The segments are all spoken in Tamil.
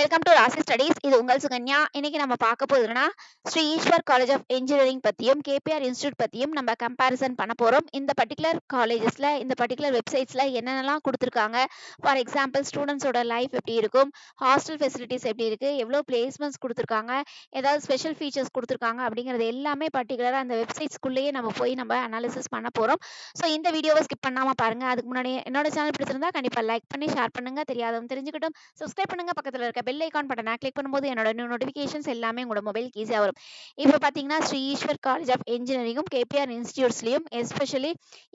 வெல்கம் டு ராசி ஸ்டடீஸ். இது உங்கள் சுகன்யா. இன்னைக்கு நம்ம பார்க்க போறதுன்னா Shri Ishwar college of engineering பத்தியும் கேபிஆர் இன்ஸ்டியூட் பத்தியும் நம்ம கம்பேரிசன் பண்ண போறோம். இந்த பர்டிகுலர் காலேஜஸ்ல இந்த பர்டிகுலர் வெப்சைட்ஸ்ல என்னென்னலாம் கொடுத்துருக்காங்க, ஃபார் எக்ஸாம்பிள் ஸ்டூடெண்ட்ஸோட லைஃப் எப்படி இருக்கும், ஹாஸ்டல் ஃபெசிலிட்டிஸ் எப்படி இருக்கு, எவ்வளோ பிளேஸ்மெண்ட்ஸ் கொடுத்துருக்காங்க, ஏதாவது ஸ்பெஷல் ஃபீச்சர்ஸ் கொடுத்துருக்காங்க அப்படிங்கிறது எல்லாமே பர்டிகுலராக அந்த வெப்சைட்ஸ்குள்ளேயே நம்ம போய் நம்ம அனாலிசிஸ் பண்ண போறோம். ஸோ இந்த வீடியோவை ஸ்கிப் பண்ணாம பாருங்க. அதுக்கு முன்னாடி என்னோட சேனல் பிடிச்சிருந்தா கண்டிப்பா லைக் பண்ணி ஷேர் பண்ணுங்க. தெரியாதவங்க தெரிஞ்சுக்கிட்டும் சப்ஸ்கிரைப் பண்ணுங்க. பக்கத்துல இருக்க பெல் ஐகான் பட்டனை கிளிக் பண்ணும்போது என்னோட நியூ நோட்டிஃபிகேஷன்ஸ் எல்லாமே உங்களோட மொபைலுக்கு ஈஸியாக வரும். இப்போ பார்த்தீங்கன்னா ஸ்ரீ ஈஸ்வர் காலேஜ் ஆஃப் இன்ஜினியரிங்கும் கேபிஆர் இன்ஸ்டியூட்ஸ்லையும் எஸ்பெஷலி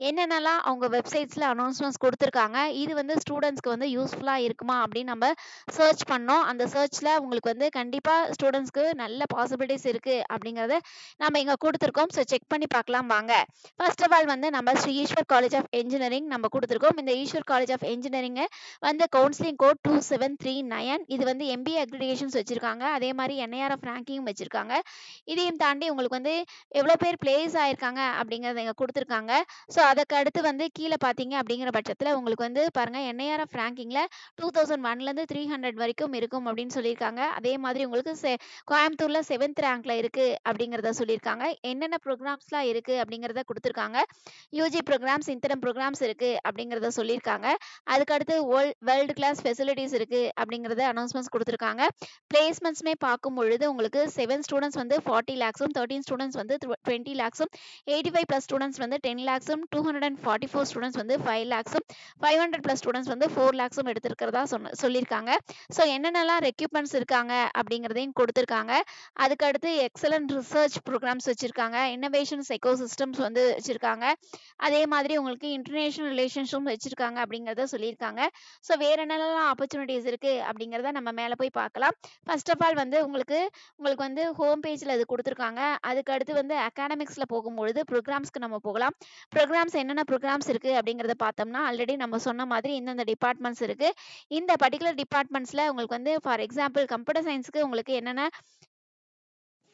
என்னென்னலாம் அவங்க வெப்சைட்ஸில் அனௌன்ஸ்மெண்ட்ஸ் கொடுத்துருக்காங்க, இது வந்து ஸ்டூடெண்ட்ஸ்க்கு வந்து யூஸ்ஃபுல்லாக இருக்குமா அப்படின்னு நம்ம சர்ச் பண்ணோம். அந்த சர்ச்சில் உங்களுக்கு வந்து கண்டிப்பாக ஸ்டூடெண்ட்ஸ்க்கு நல்ல பாசிபிலிட்டிஸ் இருக்குது அப்படிங்கிறத நம்ம இங்கே கொடுத்துருக்கோம். ஸோ செக் பண்ணி பார்க்கலாம் வாங்க. ஃபர்ஸ்ட் ஆஃப் ஆல் வந்து நம்ம Shri Ishwar college of engineering நம்ம கொடுத்துருக்கோம். இந்த ஈஸ்வர் காலேஜ் ஆஃப் இன்ஜினியரிங்கை வந்து கவுன்சிலிங் கோட் 2739. இது வந்து எம்பிஏ அக்ரிடேஷன்ஸ் வச்சிருக்காங்க. அதே மாதிரி என்ஐஆர்எஃப் ரேங்கிங் வச்சிருக்காங்க. இதையும் தாண்டி உங்களுக்கு வந்து எவ்வளோ பேர் பிளேஸ் ஆயிருக்காங்க அப்படிங்கிறத இங்கே கொடுத்துருக்காங்க. ஸோ அதுக்கு அடுத்து வந்து கீழே பார்த்தீங்க அப்படிங்கிற பட்சத்தில் உங்களுக்கு வந்து பாருங்க என்ஐஆர்எஃப் ரேங்கிங்கில் 2001லேருந்து 300 வரைக்கும் இருக்கும் அப்படின்னு சொல்லியிருக்காங்க. அதே மாதிரி உங்களுக்கு கோயம்புத்தூர்ல 7th ரேங்க்ல இருக்கு அப்படிங்கிறத சொல்லியிருக்காங்க. என்னென்ன ப்ரோக்ராம்ஸ்லாம் இருக்கு அப்படிங்கிறத கொடுத்துருக்காங்க. யூஜி ப்ரோக்ராம்ஸ், இன்டர்ம் ப்ரோக்ராம்ஸ் இருக்கு அப்படிங்கிறத சொல்லியிருக்காங்க. அதுக்கடுத்து வேர்ல்டு கிளாஸ் ஃபெசிலிட்டிஸ் இருக்கு அப்படிங்கிறத அனௌன்ஸ்மெண்ட்ஸ் கொடுத்துருக்காங்க. பிளேஸ்மெண்ட்ஸ்மே பார்க்கும் பொழுது உங்களுக்கு 7 ஸ்டூடெண்ட்ஸ் வந்து 40 lakhs, 13 ஸ்டூடெண்ட்ஸ் வந்து 20 lakhs, 85+ ஸ்டூடெண்ட்ஸ் வந்து 10 lakhs, 244 ஸ்டூடெண்ட்ஸ் வந்து 5 lakhs, 500+ ஸ்டூடெண்ட்ஸ் வந்து 4 lakhs எடுத்திருக்கிறதா சொல்லியிருக்காங்க. ஸோ என்னென்னலாம் ரெக்யூப்மெண்ட்ஸ் இருக்காங்க அப்படிங்கிறதையும் கொடுத்துருக்காங்க. அதுக்கடுத்து எக்ஸலண்ட் ரிசர்ச் ப்ரோக்ராம்ஸ் வச்சிருக்காங்க. இன்னோவேஷன்ஸ் எக்கோசிஸ்டம்ஸ் வந்து வச்சிருக்காங்க. அதே மாதிரி உங்களுக்கு இன்டர்நேஷனல் ரிலேஷன்ஷிப் வச்சிருக்காங்க அப்படிங்கிறத சொல்லியிருக்காங்க. ஸோ வேற என்னென்னலாம் ஆப்பர்ச்சுனிட்டிஸ் இருக்கு அப்படிங்கிறத நம்ம மேலே போய் பார்க்கலாம். ஃபர்ஸ்ட் ஆஃப் ஆல் வந்து உங்களுக்கு வந்து ஹோம் பேஜில் இது கொடுத்துருக்காங்க. அதுக்கு அடுத்து வந்து அகாடமிக்ஸில் போகும்பொழுது ப்ரோக்ராம்ஸ்க்கு நம்ம போகலாம். ப்ரோக்ராம்ஸ் என்னென்ன ப்ரோக்ராம்ஸ் இருக்குது அப்படிங்கிறத பார்த்தோம்னா ஆல்ரெடி நம்ம சொன்ன மாதிரி இந்தந்த டிபார்ட்மெண்ட்ஸ் இருக்குது. இந்த பர்டிகுலர் டிபார்ட்மெண்ட்ஸில் உங்களுக்கு வந்து ஃபார் எக்ஸாம்பிள் கம்ப்யூட்டர் சயின்ஸுக்கு உங்களுக்கு என்னென்ன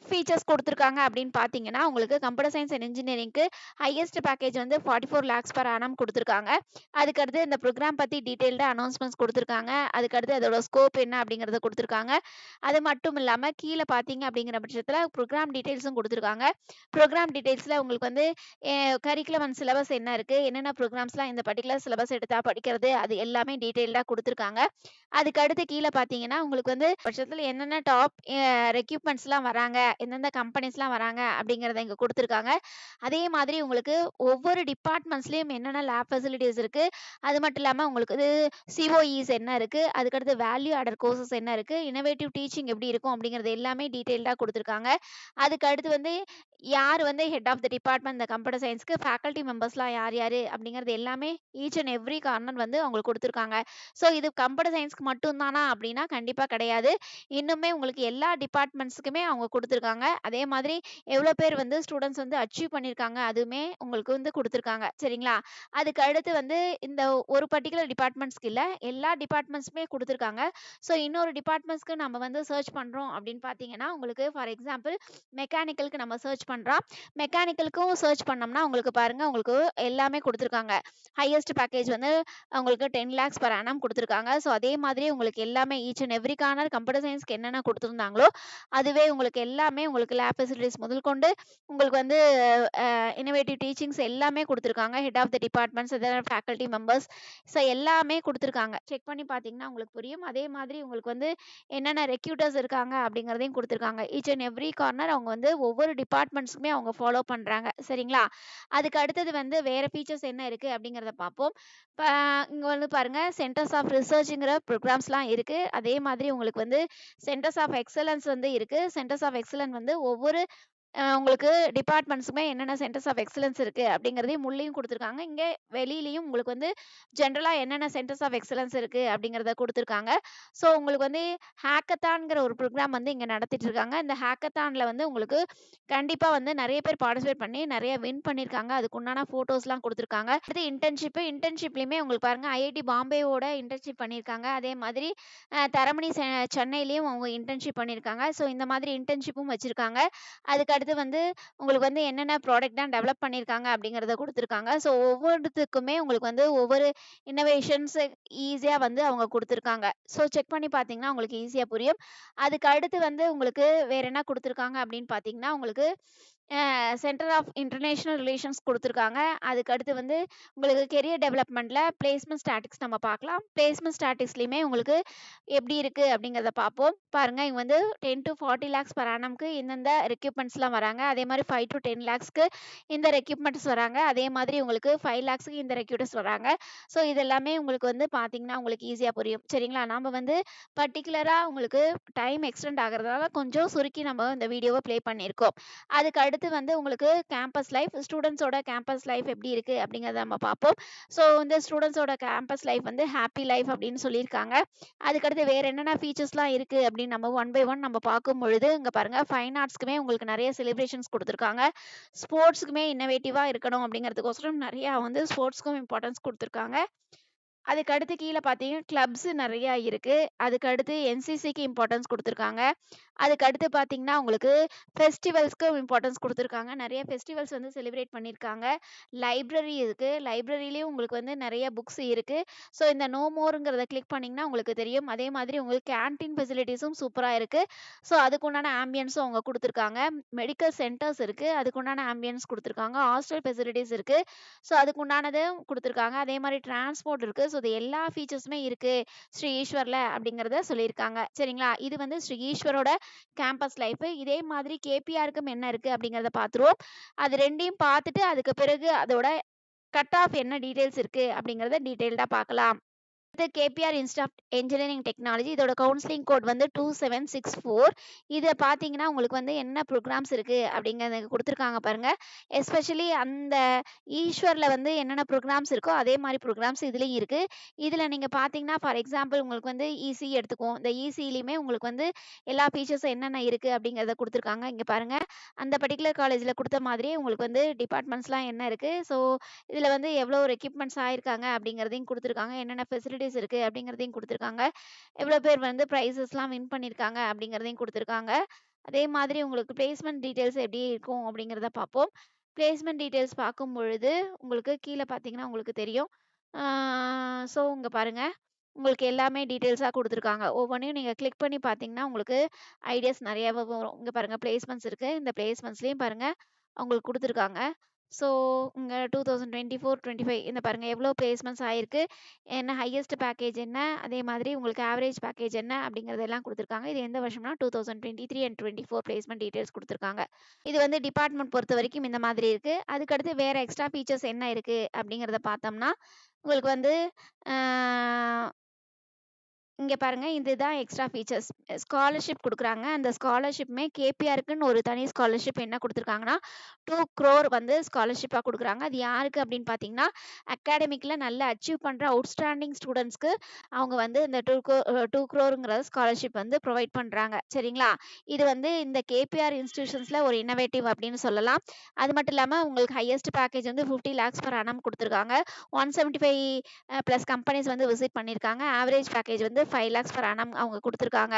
ஃபீச்சர்ஸ் கொடுத்துருக்காங்க அப்படின்னு பார்த்தீங்கன்னா உங்களுக்கு கம்ப்யூட்டர் சயின்ஸ் அண்ட் இன்ஜினியரிங்க்கு ஹையஸ்ட் பேக்கேஜ் வந்து 44 lakhs per annum கொடுத்துருக்காங்க. அதுக்கடுத்து இந்த ப்ரோக்ராம் பற்றி டீட்டெயில்டாக அனௌன்ஸ்மெண்ட்ஸ் கொடுத்துருக்காங்க. அதுக்கடுத்து அதோட ஸ்கோப் என்ன அப்படிங்கிறத கொடுத்துருக்காங்க. அது மட்டும் இல்லாமல் கீழே பார்த்தீங்க அப்படிங்கிற பட்சத்தில் ப்ரோக்ராம் டீட்டெயில்ஸும் கொடுத்துருக்காங்க. ப்ரோக்ராம் டீட்டெயில்ஸில் உங்களுக்கு வந்து கரிக்குலம் அண்ட் சிலபஸ் என்ன இருக்குது, என்னென்ன ப்ரோக்ராம்ஸ்லாம் இந்த பர்டிகுலர் சிலபஸ் எடுத்தால் படிக்கிறது, அது எல்லாமே டீட்டெயில்டாக கொடுத்துருக்காங்க. அதுக்கு அடுத்து கீழே பார்த்தீங்கன்னா உங்களுக்கு வந்து பட்சத்தில் என்னென்ன டாப் ரெக்யூப்மெண்ட்ஸ்லாம் வராங்க, எந்தெந்த கம்பெனிஸ்லாம் வராங்க அப்படிங்கிறத இங்கே கொடுத்துருக்காங்க. அதே மாதிரி உங்களுக்கு ஒவ்வொரு டிபார்ட்மெண்ட்ஸ்லேயும் என்னென்ன லேப் ஃபெசிலிட்டிஸ் இருக்குது, அது மட்டும் இல்லாமல் உங்களுக்கு வந்து சிஓஇஸ் என்ன இருக்குது, அதுக்கடுத்து வேல்யூ ஆடர் கோர்சஸ் என்ன இருக்குது, இன்னோவேட்டிவ் டீச்சிங் எப்படி இருக்கும் அப்படிங்கிறது எல்லாமே டீட்டெயில்டாக கொடுத்துருக்காங்க. அதுக்கு அடுத்து வந்து யார் வந்து ஹெட் ஆஃப் த டிபார்ட்மெண்ட் இந்த கம்ப்யூட்டர் சயின்ஸ்க்கு, ஃபேக்கல்ட்டி மெம்பர்ஸ்லாம் யார் யார் அப்படிங்கிறது எல்லாமே ஈச் அண்ட் எவ்ரி கார்னர் வந்து அவங்களுக்கு கொடுத்துருக்காங்க. ஸோ இது கம்ப்யூட்டர் சயின்ஸ்க்கு மட்டும்தானா அப்படின்னா கண்டிப்பாக கிடையாது. இன்னுமே உங்களுக்கு எல்லா டிபார்ட்மெண்ட்ஸுக்குமே அவங்க கொடுத்துருக்காங்க. அதே மாதிரி எவ்வளோ பேர் வந்து ஸ்டூடெண்ட்ஸ் வந்து அச்சீவ் பண்ணியிருக்காங்க அதுவுமே உங்களுக்கு வந்து கொடுத்துருக்காங்க. சரிங்களா? அதுக்கு அடுத்து வந்து இந்த ஒரு பர்டிகுலர் டிபார்ட்மெண்ட்ஸ்க்கு இல்லை, எல்லா டிபார்ட்மெண்ட்ஸுமே கொடுத்துருக்காங்க. ஸோ இன்னொரு டிபார்ட்மெண்ட்ஸ்க்கு நம்ம வந்து சர்ச் பண்ணுறோம் அப்படின்னு பார்த்தீங்கன்னா உங்களுக்கு ஃபார் எக்ஸாம்பிள் மெக்கானிக்கலுக்கு நம்ம சர்ச் பண்ணுறோம். மெக்கானிக்கலுக்கும் சர்ச் பண்ணோம்னா உங்களுக்கு பாருங்க உங்களுக்கு எல்லாமே கொடுத்துருக்காங்க. ஹையஸ்ட் பேக்கேஜ் வந்து உங்களுக்கு 10 lakhs per annum கொடுத்துருக்காங்க. ஸோ அதே மாதிரி உங்களுக்கு எல்லாமே each and every corner computer சயின்ஸ்க்கு என்னென்ன கொடுத்துருந்தாங்களோ அதுவே உங்களுக்கு எல்லாமே உங்களுக்கு லேப் ஃபெசிலிட்டிஸ் முதல் கொண்டு உங்களுக்கு வந்து இன்னோவேட்டிவ் டீச்சிங்ஸ் எல்லாமே கொடுத்துருக்காங்க. Head of the departments, faculty members, so எல்லாமே கொடுத்துருக்காங்க. செக் பண்ணி பார்த்தீங்கன்னா உங்களுக்கு புரியும். அதே மாதிரி உங்களுக்கு வந்து என்னென்ன ரெக்யூட்டர்ஸ் இருக்காங்க அப்படிங்கிறதையும் கொடுத்துருக்காங்க. ஈச் அண்ட் எவ்ரி கார்னர் அவங்க வந்து ஒவ்வொரு டிபார்ட்மெண்ட்ஸுக்குமே அவங்க ஃபாலோ பண்ணுறாங்க. சரிங்களா? அதுக்கு அடுத்தது வந்து வேறு ஃபீச்சர்ஸ் என்ன இருக்குது அப்படிங்கிறத பார்ப்போம். இப்போ இங்கே வந்து பாருங்கள் சென்டர்ஸ் ஆஃப் ரிசர்ச்ங்கிற ப்ரோக்ராம்ஸ்லாம் இருக்குது. அதே மாதிரி உங்களுக்கு வந்து சென்டர்ஸ் ஆஃப் எக்ஸலன்ஸ் வந்து இருக்குது. சென்டர்ஸ் ஆஃப் எக்ஸலன்ஸ் வந்து ஒவ்வொரு உங்களுக்கு டிபார்ட்மெண்ட்ஸுமே என்னென்ன சென்டர்ஸ் ஆஃப் எக்ஸலன்ஸ் இருக்குது அப்படிங்கிறதையும் உள்ளேயும் கொடுத்துருக்காங்க. இங்கே வெளியிலையும் உங்களுக்கு வந்து ஜென்ரலாக என்னென்ன சென்டர்ஸ் ஆஃப் எக்ஸலன்ஸ் இருக்குது அப்படிங்கிறத கொடுத்துருக்காங்க. ஸோ உங்களுக்கு வந்து ஹேக்கத்தான்ங்கிற ஒரு ப்ரோக்ராம் வந்து இங்கே நடத்திட்டு இருக்காங்க. இந்த ஹேக்கத்தானில் வந்து உங்களுக்கு கண்டிப்பாக வந்து நிறைய பேர் பார்ட்டிசிபேட் பண்ணி நிறைய வின் பண்ணியிருக்காங்க. அதுக்கு உண்டான ஃபோட்டோஸ்லாம் கொடுத்துருக்காங்க. அடுத்து இன்டர்ன்ஷிப்லேயுமே உங்களுக்கு பாருங்கள் ஐஐடி பாம்பேவோட இன்டர்ன்ஷிப் பண்ணியிருக்காங்க. அதே மாதிரி தரமணி சென்னையிலையும் அவங்க இன்டர்ன்ஷிப் பண்ணியிருக்காங்க. ஸோ இந்த மாதிரி இன்டர்ன்ஷிப்பும் வச்சுருக்காங்க. அதுக்கு அதுக்கடுத்து வந்து உங்களுக்கு வந்து என்னென்ன ப்ராடக்ட் தான் டெவலப் பண்ணியிருக்காங்க அப்படிங்கிறத குடுத்துருக்காங்க. ஸோ ஒவ்வொன்னுத்துக்குமே உங்களுக்கு வந்து ஒவ்வொரு இன்னோவேஷன்ஸ் ஈஸியா வந்து அவங்க குடுத்துருக்காங்க. ஸோ செக் பண்ணி பார்த்தீங்கன்னா, உங்களுக்கு ஈஸியா புரியும். அதுக்கு அடுத்து வந்து உங்களுக்கு வேற என்ன குடுத்துருக்காங்க அப்படின்னு பார்த்தீங்கன்னா, உங்களுக்கு சென்டர் ஆஃப் இன்டர்நேஷனல் ரிலேஷன்ஸ் குடுத்துருக்காங்க. அதுக்கு அடுத்து வந்து உங்களுக்கு கெரியர் டெவலப்மெண்ட்ல பிளேஸ்மென்ட் ஸ்டாட்டிக்ஸ் நம்ம பார்க்கலாம். பிளேஸ்மென்ட் ஸ்டாட்டிக்ஸ்லயுமே உங்களுக்கு எப்படி இருக்கு அப்படிங்கிறத பார்ப்போம். பாருங்க இங்க வந்து 10-40 லேக்ஸ் பெர் ஆனம்க்கு இந்தந்த ரெக்ரூட்மெண்ட்ஸ்லாம் வராங்க. அதே மாரி 5-10 லேக்ஸ்க்கு இந்த ரெக்ரூட்மெண்ட்ஸ் வராங்க. அதே மாதிரி உங்களுக்கு 5 லேக்ஸ்க்கு இந்த ரெக்ரூட்டர்ஸ் வராங்க. ஸோ இது எல்லாமே உங்களுக்கு வந்து பார்த்தீங்கன்னா, உங்களுக்கு ஈஸியா புரியும். சரிங்களா? நாம வந்து பர்ட்டிகுலரா உங்களுக்கு டைம் எக்ஸ்டெண்ட் ஆகுறதுனால கொஞ்சம் சுருக்கி நம்ம இந்த வீடியோவ ப்ளே பண்ணியிருக்கோம். அதுக்கு அடுத்து வந்து உங்களுக்கு கேம்பஸ் லைஃப், ஸ்டூடண்ட்ஸோட கேம்பஸ் லைஃப் எப்படி இருக்கு அப்படிங்கிறத நம்ம பார்ப்போம். ஸோ இந்த ஸ்டூடண்ட்ஸோட கேம்பஸ் லைஃப் வந்து ஹேப்பி லைஃப் அப்படின்னு சொல்லியிருக்காங்க. அதுக்கடுத்து வேற என்னென்ன ஃபீச்சர்ஸ்லாம் இருக்கு அப்படின்னு நம்ம ஒன் பை ஒன் நம்ம பார்க்கும்பொழுது, இங்க பாருங்க ஃபைன் ஆர்ட்ஸ்க்குமே உங்களுக்கு நெறைய செலிப்ரேஷன்ஸ் குடுத்துருக்காங்க. ஸ்போர்ட்ஸ்க்குமே இன்னோவேட்டிவா இருக்கணும் அப்படிங்கிறதுக்கோசரம் நெறையா வந்து ஸ்போர்ட்ஸ்க்கும் இம்பார்ட்டன்ஸ் குடுத்துருக்காங்க. அதுக்கு அடுத்து கீழ பார்த்தீங்கன்னா, கிளப்ஸ் நெறையா இருக்கு. அதுக்கு அடுத்து என்சிசிக்கு இம்பார்ட்டன்ஸ் குடுத்துருக்காங்க. அதுக்கு அடுத்து பார்த்தீங்கன்னா, உங்களுக்கு ஃபெஸ்டிவல்ஸ்க்கும் இம்பார்ட்டன்ஸ் குடுத்துருக்காங்க. நெறைய ஃபெஸ்டிவல்ஸ் வந்து செலிப்ரேட் பண்ணியிருக்காங்க. லைப்ரரி இருக்கு. லைப்ரரிலயும் உங்களுக்கு வந்து நெறைய புக்ஸ் இருக்கு. ஸோ இந்த நோ மோர்ங்கிறத கிளிக் பண்ணீங்கன்னா உங்களுக்கு தெரியும். அதே மாதிரி உங்களுக்கு கேன்டீன் ஃபெசிலிட்டீஸும் சூப்பரா இருக்கு. ஸோ அதுக்குண்டான ஆம்பியன்ஸும் அவங்க குடுத்துருக்காங்க. மெடிக்கல் சென்டர்ஸ் இருக்கு. அதுக்குண்டான ஆம்பியன்ஸ் குடுத்துருக்காங்க. ஹாஸ்டல் ஃபெசிலிட்டீஸ் இருக்கு. ஸோ அதுக்குண்டானதும் குடுத்துருக்காங்க. அதே மாரி டிரான்ஸ்போர்ட் இருக்கு. ஸோ இது எல்லா ஃபீச்சர்ஸுமே இருக்கு ஸ்ரீ ஈஸ்வர்ல அப்படிங்கிறத சொல்லியிருக்காங்க. சரிங்களா? இது வந்து ஸ்ரீ ஈஸ்வரோட கேம்பஸ் லைஃப். இதே மாதிரி கேபிஆருக்கும் என்ன இருக்கு அப்படிங்கிறத பார்த்துருவோம். அது 2யும் பார்த்துட்டு அதுக்கு பிறகு அதோட கட் ஆஃப் என்ன டீட்டெயில்ஸ் இருக்கு அப்படிங்கிறத டீட்டெயில்டா பார்க்கலாம். இது KPR institute of engineering technology. இதோட கவுன்சிலிங் கோட் வந்து 2764. இத பார்த்தீங்கன்னா, உங்களுக்கு வந்து என்ன புரோகிராம்ஸ் இருக்கு அப்படிங்கிறத குடுத்துருக்காங்க பாருங்க. எஸ்பெஷலி அந்த ஈஸ்வர்ல வந்து என்னென்ன புரோகிராம்ஸ் இருக்கோ, அதே மாரி புரோகிராம்ஸ் இதுலயும் இருக்கு. இதுல நீங்க பார்த்தீங்கன்னா, ஃபார் எக்ஸாம்பிள் உங்களுக்கு வந்து இசி எடுத்துக்குவோம். இந்த இசிலயுமே உங்களுக்கு வந்து எல்லா ஃபீச்சர்ஸும் என்னென்ன இருக்கு அப்படிங்கிறத குடுத்துருக்காங்க. இங்க பாருங்க. அந்த பர்ட்டிகுலர் காலேஜ்ல குடுத்த மாதிரியே உங்களுக்கு வந்து டிபார்ட்மெண்ட்ஸ்லாம் என்ன இருக்கு. ஸோ இதுல வந்து எவ்வளோ ரெக்ரூட்மெண்ட்ஸ் ஆயிருக்காங்க அப்படிங்கிறதையும் குடுத்துருக்காங்க. என்னென்ன ஃபெசிலிட்டீஸ் இருக்கு அப்படிங்கிறதையும் குடுத்துருக்காங்க. எவ்வளோ பேர் வந்து பிரைஸஸ்லாம் வின் பண்ணியிருக்காங்க அப்படிங்கிறதையும் குடுத்துருக்காங்க. அதே மாதிரி உங்களுக்கு பிளேஸ்மென்ட் டீட்டெயில்ஸ் எப்படி இருக்கும் அப்படிங்கிறத பார்ப்போம். பிளேஸ்மென்ட் டீட்டெயில்ஸ் பார்க்கும்பொழுது, உங்களுக்கு கீழ பார்த்தீங்கன்னா உங்களுக்கு தெரியும். ஸோ இங்க பாருங்க. உங்களுக்கு எல்லாமே டீட்டெயில்ஸா குடுத்துருக்காங்க. ஒவ்வொன்னையும் நீங்க கிளிக் பண்ணி பார்த்தீங்கன்னா, உங்களுக்கு ஐடியாஸ் நெறையாவே வரும். இங்க பாருங்க பிளேஸ்மெண்ட்ஸ் இருக்கு. இந்த பிளேஸ்மெண்ட்ஸ்லயும் பாருங்க, அவங்களுக்கு குடுத்துருக்காங்க. ஸோ இங்க 2024, 25 இந்த பாருங்க எவ்வளோ பிளேஸ்மெண்ட்ஸ் ஆயிருக்கு. என்ன ஹையஸ்ட் பேக்கேஜ் என்ன, அதே மாதிரி உங்களுக்கு ஆவரேஜ் பேக்கேஜ் என்ன அப்படிங்கிறதெல்லாம் குடுத்துருக்காங்க. இது எந்த வருஷம்னா 2023 அண்ட் 24 பிளேஸ்மென்ட் டீட்டெயில்ஸ் குடுத்துருக்காங்க. இது வந்து டிபார்ட்மெண்ட் பொறுத்தவரைக்கும் இந்த மாதிரி இருக்கு. அதுக்கடுத்து வேற எக்ஸ்ட்ரா ஃபீச்சர்ஸ் என்ன இருக்கு அப்படிங்கிறத பார்த்தோம்னா, உங்களுக்கு வந்து ஆ இங்க பாருங்க. இதுதான் எக்ஸ்ட்ரா ஃபீச்சர்ஸ். ஸ்காலர்ஷிப் குடுக்குறாங்க. அந்த ஸ்காலர்ஷிப்புமே கேபிஆருக்குன்னு ஒரு தனி ஸ்காலர்ஷிப் என்ன குடுத்துருக்காங்கன்னா, 2 crore வந்து ஸ்காலர்ஷிப்பா குடுக்குறாங்க. அது யாருக்கு அப்படின்னு பார்த்தீங்கன்னா, அகாடமிக்ல நல்லா அச்சீவ் பண்ற அவுட்ஸ்டாண்டிங் ஸ்டூடண்ட்ஸ்க்கு அவங்க வந்து இந்த 2 crore ஸ்காலர்ஷிப் வந்து ப்ரொவைட் பண்றாங்க. சரிங்களா? இது வந்து இந்த கேபிஆர் இன்ஸ்டிடியூஷன்ஸ்ல ஒரு இன்னோவேட்டிவ் அப்படின்னு சொல்லலாம். அது மட்டும் இல்லாம உங்களுக்கு ஹையஸ்ட் பேக்கேஜ் வந்து 50 லேக்ஸ் பெர் annum குடுத்துருக்காங்க. 175 பிளஸ் கம்பெனிஸ் வந்து விசிட் பண்ணியிருக்காங்க. ஆவரேஜ் பேக்கேஜ் வந்து 5 லேக்ஸ் பெர் annum அவங்க குடுத்துருக்காங்க.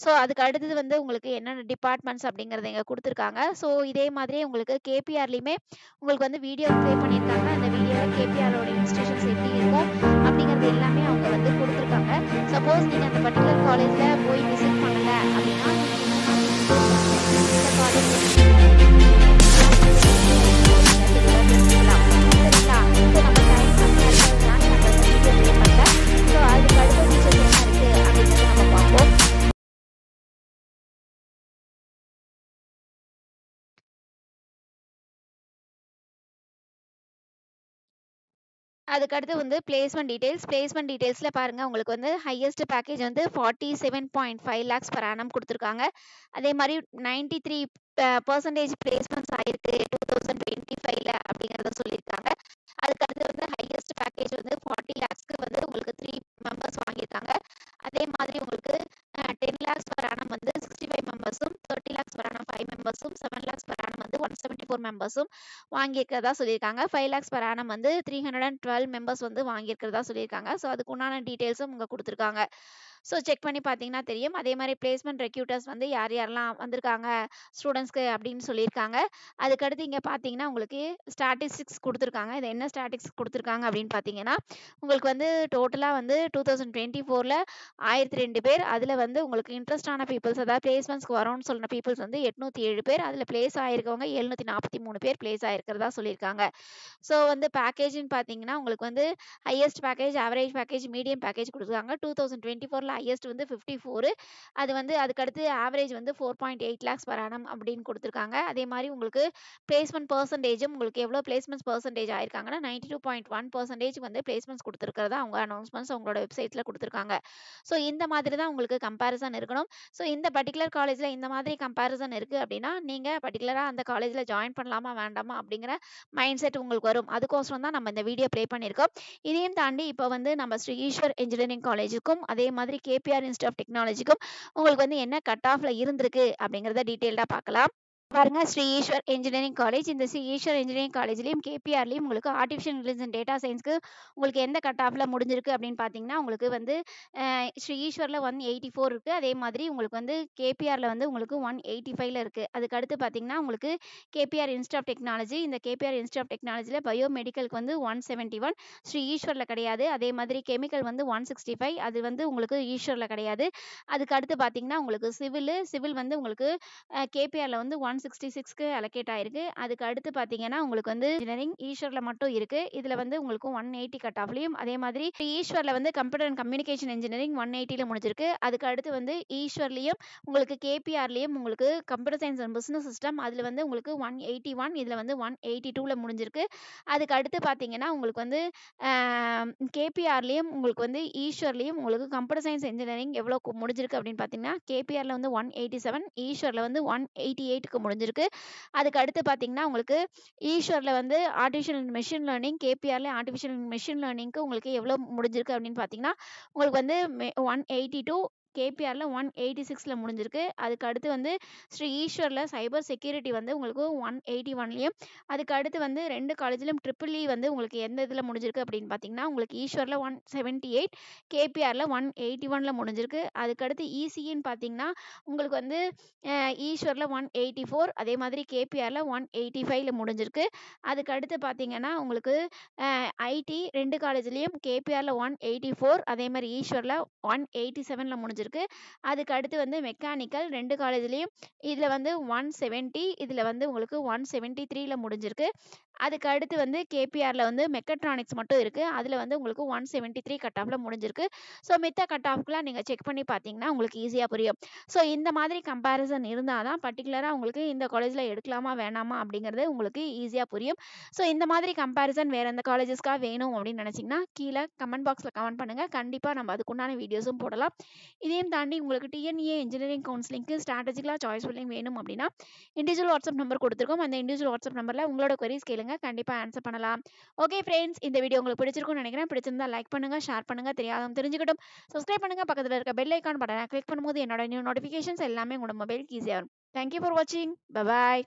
ஸோ அதுக்கு அடுத்தது வந்து உங்களுக்கு என்னென்ன டிபார்ட்மெண்ட்ஸ் அப்படிங்கிறத இங்க குடுத்துருக்காங்க. ஸோ இதே மாதிரியே உங்களுக்கு கேபிஆர்லயுமே உங்களுக்கு வந்து வீடியோ ப்ளே பண்ணியிருக்காங்க. அந்த வீடியோல கேபிஆரோட இன்ஸ்டிடியூஷன்ஸ் எப்படி இருக்கும் அப்படிங்கிறது எல்லாமே அவங்க வந்து குடுத்துருக்காங்க. சப்போஸ் நீங்க அந்த பர்ட்டிகுலர் காலேஜ்ல போய் விசிட் பண்ணல அப்படின்னா, இந்த காலேஜ் தெரிஞ்சுக்கலாம். சரிங்களா? ஸோ நம்ம டைம் கம்மியா இருக்கிறதுனால நம்ம இந்த வீடியோ ப்ளே பண்ணல. ஸோ அதுக்கு அடுத்த ஃபீச்சர்ஸ் என்ன இருக்கு அப்படிங்கிறத நம்ம பார்ப்போம். அதுக்கடுத்து வந்து பிளேஸ்மென்ட் டீட்டெயில்ஸ்ல பாருங்க உங்களுக்கு வந்து ஹையஸ்ட் பேக்கேஜ் வந்து 47.5 லேக்ஸ் பெர் annum குடுத்துருக்காங்க. அதே மாரி 93% பிளேஸ்மெண்ட்ஸ் ஆயிருக்கு 2025ல அப்படிங்கிறத சொல்லியிருக்காங்க. அதுக்கடுத்து வந்து ஹையஸ்ட் பேக்கேஜ் வந்து 40 லேக்ஸ்க்கு வந்து உங்களுக்கு 3 மெம்பர்ஸ் வாங்கியிருக்காங்க. அதே மாதிரி உங்களுக்கு 10 லேக்ஸ் பெர் annum வந்து 65 மெம்பர்ஸும், 30 lakhs per annum 5 மெம்பர்ஸும், 7 lakhs per annum வந்து 174 மெம்பர்ஸும் வாங்கியிருக்கிறதா சொல்லியிருக்காங்க. 5 லேக்ஸ் பெர் annum வந்து 312 மெம்பர்ஸ் வந்து வாங்கியிருக்கிறதா சொல்லியிருக்காங்க. ஸோ அதுக்கு உண்டான டீட்டெயில்ஸும் இங்க குடுத்துருக்காங்க. ஸோ செக் பண்ணி பார்த்தீங்கன்னா தெரியும். அதே மாரி பிளேஸ்மென்ட் ரெக்ரூட்டர்ஸ் வந்து யார் யாரெல்லாம் வந்திருக்காங்க ஸ்டூடண்ட்ஸ்க்கு அப்படின்னு சொல்லியிருக்காங்க. அதுக்கடுத்து இங்க பார்த்தீங்கன்னா, உங்களுக்கு ஸ்டாட்டிஸ்டிக்ஸ் குடுத்துருக்காங்க. இது என்ன ஸ்டாட்டிஸ்டிக்ஸ் குடுத்துருக்காங்க அப்படின்னு பார்த்தீங்கன்னா, உங்களுக்கு வந்து டோட்டலா வந்து 2024ல 1002 பேர். அதுல வந்து உங்களுக்கு இன்ட்ரெஸ்ட் ஆன பீப்பிள்ஸ் அதாவது பிளேஸ்மெண்ட்ஸ்க்கு வரோம்ன்னு சொன்ன பீப்பிள்ஸ் வந்து 807 பேர். அதுல பிளேஸ் ஆயிருக்கவங்க 743 பேர் பிளேஸ் ஆயிருக்கிறதா சொல்லியிருக்காங்க. ஸோ வந்து பேக்கேஜ்ன்னு பார்த்தீங்கன்னா, உங்களுக்கு வந்து highest package, average package, medium package குடுத்துருக்காங்க. 2024ல ஹையஸ்ட் வந்து 54. அது வந்து அதுக்கடுத்து ஆவரேஜ் வந்து 4.8 லேக்ஸ் பெர் ஆனம் அப்படின்னு குடுத்துருக்காங்க. அதே மாரி உங்களுக்கு பிளேஸ்மென்ட் பெர்சன்டேஜும் உங்களுக்கு எவ்வளோ பிளேஸ்மெண்ட்ஸ் பெர்சன்டேஜ் ஆயிருக்காங்கன்னா, 92.1% வந்து பிளேஸ்மெண்ட்ஸ் குடுத்துருக்கிறதா அவங்க அனௌன்ஸ்மெண்ட்ஸ் அவங்களோட வெப்சைட்ல குடுத்துருக்காங்க. ஸோ இந்த மாதிரி தான் உங்களுக்கு கம்பேரிசன் இருக்கணும். ஸோ இந்த பர்ட்டிகுலர் காலேஜ்ல இந்த மாதிரி கம்பேரிசன் இருக்கு அப்படின்னா, நீங்க பர்ட்டிகுலரா அந்த காலேஜ்ல ஜாயின் பண்ணலாமா, வேண்டாமா அப்படிங்கிற மைண்ட் செட் உங்களுக்கு வரும். அதுக்கோசரம் தான் நம்ம இந்த வீடியோ ப்ளே பண்ணியிருக்கோம். இதையும் தாண்டி இப்ப வந்து நம்ம ஸ்ரீ ஈஸ்வர் இன்ஜினியரிங் காலேஜுக்கும், அதே மாதிரி கேபிஆர் இன்ஸ்டிடியூட் ஆஃப் டெக்னாலஜிக்கும் உங்களுக்கு வந்து என்ன கட் ஆஃப்ல இருந்திருக்கு அப்படிங்கிறத டீட்டெயில்டா பார்க்கலாம். பாருங்க ஸ்ரீ ஈஸ்வர் இன்ஜினியரிங் காலேஜ். இந்த ஸ்ரீ ஈஸ்வர் இன்ஜினியரிங் காலேஜ்லயும், கேபிஆர்லயும் உங்களுக்கு ஆர்டிஃபிஷியல் இன்டெலிஜென்ஸ் அண்ட் டேட்டா சயின்ஸ்க்கு உங்களுக்கு எந்த கட் ஆஃப்ல முடிஞ்சிருக்கு அப்படின்னு பார்த்தீங்கன்னா, உங்களுக்கு வந்து ஸ்ரீ ஈஸ்வர்ல 184 இருக்கு. அதே மாதிரி உங்களுக்கு வந்து கேபிஆர்ல வந்து உங்களுக்கு 185ல இருக்கு. அதுக்கு அடுத்து பார்த்தீங்கன்னா, உங்களுக்கு கேபிஆர் இன்ஸ்டிடியூட் ஆஃப் டெக்னாலஜி. இந்த கேபிஆர் இன்ஸ்டிடியூட் ஆஃப் டெக்னாலஜில பயோமெடிக்கலுக்கு வந்து 171 ஸ்ரீ ஈஸ்வர்ல கிடையாது. அதே மாதிரி கெமிக்கல் வந்து 165 அது வந்து உங்களுக்கு ஈஸ்வர்ல கிடையாது. அதுக்கு அடுத்து பார்த்தீங்கன்னா, உங்களுக்கு சிவில் வந்து உங்களுக்கு கேபிஆர்ல வந்து 166க்கு அலோகேட் ஆயிருக்கு. அதுக்கு அடுத்து பார்த்தீங்கன்னா, உங்களுக்கு வந்து இன்ஜினியரிங் ஈஸ்வர்ல மட்டும் இருக்கு. இதுல வந்து உங்களுக்கு 180 கட் ஆஃப்லயும், அதே மாதிரி ஈஸ்வர்ல வந்து கம்ப்யூட்டர் அண்ட் கம்யூனிகேஷன் இன்ஜினியரிங் 180ல முடிஞ்சிருக்கு. அதுக்கு அடுத்து வந்து ஈஸ்வர்லயும் உங்களுக்கு கேபிஆர்லயும் உங்களுக்கு computer science and business system அதுல வந்து உங்களுக்கு 181 இதுல வந்து 182ல முடிஞ்சிருக்கு. அதுக்கு அடுத்து பார்த்தீங்கன்னா, உங்களுக்கு வந்து கேபிஆர்லயும் உங்களுக்கு வந்து ஈஸ்வர்லயும் உங்களுக்கு கம்ப்யூட்டர் சயின்ஸ் இன்ஜினியரிங் எவ்வளோ முடிஞ்சிருக்கு அப்படின்னு பார்த்தீங்கன்னா, கேபிஆர்ல வந்து 187 ஈஸ்வர்ல வந்து 188க்கு முடிஞ்சிருக்கு. அதுக்கு அடுத்து பார்த்தீங்கன்னா, உங்களுக்கு ஈஸ்வர்ல வந்து ஆர்டிஃபிஷியல் அண்ட் மெஷின் லேர்னிங், கேபிஆர்ல ஆர்டிஃபிஷியல் அண்ட் மெஷின் லேர்னிங்க்கு உங்களுக்கு எவ்வளோ முடிஞ்சிருக்கு அப்படின்னு பார்த்தீங்கன்னா, உங்களுக்கு வந்து 182 கேபிஆர்ல 186ல முடிஞ்சிருக்கு. அதுக்கு அடுத்து வந்து ஸ்ரீ ஈஸ்வர்ல சைபர் செக்யூரிட்டி வந்து உங்களுக்கு 181லயும், அதுக்கு அடுத்து வந்து 2 காலேஜ்லயும் ட்ரிபிள் இ வந்து உங்களுக்கு எந்த இதுல முடிஞ்சிருக்கு அப்படின்னு பார்த்தீங்கன்னா, உங்களுக்கு ஈஸ்வர்ல 178, கேபிஆர்ல 181ல முடிஞ்சிருக்கு. அதுக்கு அடுத்து இசிஇன்னு பார்த்தீங்கன்னா, உங்களுக்கு வந்து ஈஸ்வர்ல 184 அதே மாதிரி கேபிஆர்ல 185ல முடிஞ்சிருக்கு. அதுக்கு அடுத்து பார்த்தீங்கன்னா, உங்களுக்கு ஐடி 2 காலேஜ்லயும் கேபிஆர்ல 184 அதே மாரி ஈஸ்வர்ல 187ல முடிஞ்சிருக்கு. அதுக்கு அடுத்து வந்து மெக்கானிக்கல் 2 காலேஜ்லயும் இதுல வந்து 170 இதுல வந்து உங்களுக்கு 173ல முடிஞ்சிருக்கு. அதுக்கு அடுத்து வந்து கேபிஆர்ல வந்து மெக்கட்ரானிக்ஸ் மட்டும் இருக்கு. அதுல வந்து உங்களுக்கு 173 கட் ஆஃப்ல முடிஞ்சிருக்கு. ஸோ மித்த கட் ஆஃப்க்குலாம் நீங்க செக் பண்ணி பார்த்தீங்கன்னா, உங்களுக்கு ஈஸியா புரியும். ஸோ இந்த மாதிரி கம்பேரிசன் இருந்தா தான் பர்ட்டிகுலரா உங்களுக்கு இந்த காலேஜ்ல எடுக்கலாமா, வேணாமா அப்படிங்கிறது உங்களுக்கு ஈஸியா புரியும். ஸோ இந்த மாதிரி கம்பேரிசன் வேற எந்த காலேஜஸ்க்கா வேணும் அப்படின்னு நினைச்சீங்கன்னா, கீழ கமெண்ட் பாக்ஸ்ல கமெண்ட் பண்ணுங்க. கண்டிப்பா நம்ம அதுக்குண்டான வீடியோஸும் போடலாம். இதையும் தாண்டி உங்களுக்கு டிஎன்இஏ இன்ஜினியரிங் கவுன்சிலிங்க்கு ஸ்ட்ராட்டஜிக்கலா சாய்ஸ் ஃபில்லிங் வேணும் அப்படின்னா, இண்டிவிஜுவல் வாட்ஸ்அப் நம்பர் குடுத்துருக்கோம். அந்த இண்டிவிஜுவல் வாட்ஸ்அப் நம்பர்ல உங்களோட குவரீஸ் கேளுங்க. கண்டிப்பா ஆன்சர் பண்ணலாம். ஓகே ஃபிரெண்ட்ஸ், இந்த வீடியோ உங்களுக்கு பிடிச்சிருக்கும்னு நினைக்கிறேன். பிடிச்சிருந்தா லைக் பண்ணுங்க, ஷேர் பண்ணுங்க, தெரியாதவங்க தெரிஞ்சுக்கட்டும். சப்ஸ்கிரைப் பண்ணுங்க. பக்கத்துல இருக்க பெல் ஐகான் பட்டனை கிளிக் பண்ணும்போது என்னோட நியூ நோட்டிஃபிகேஷன்ஸ் எல்லாமே உங்களோட மொபைலுக்கு ஈஸியா வரும். தேங்க் யூ ஃபார் வாட்சிங். Bye bye.